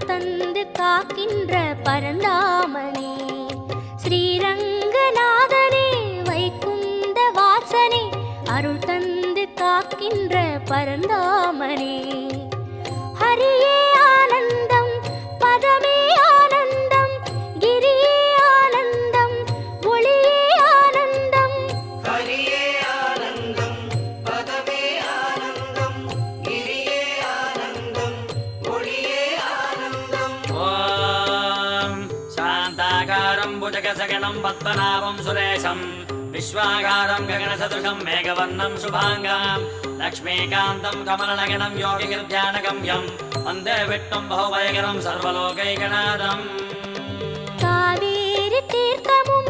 தந்து காக்கின்ற பரந்தாமனே ஸ்ரீரங்கநாதனே வைகுந்த வாசனே அருள் தந்து காக்கின்ற பரந்தாமனே ஹரியே ஆனந்தம் பதமே ஆனந்தம் கிரியே ஆனந்தம் ஒளியே ஆனந்தம் ஹரியே ஆனந்தம் பதமே ஆனந்தம் கிரியே ஆனந்தம் ஒளியே ஆனந்தம். ஓம் சாந்தாகாரம் புஜகசகனம் பத்மநாபம் சுரேஷம் विश्वागारं गगनसदृशं मेघवर्णं शुभाङ्गं लक्ष्मीकान्तं कमलनगनं योगिगिर्ध्यानगम्यं वन्दे विष्णुं बहुभयकरं सर्वलोकैकनाथम् कावेरी तीर्थमुं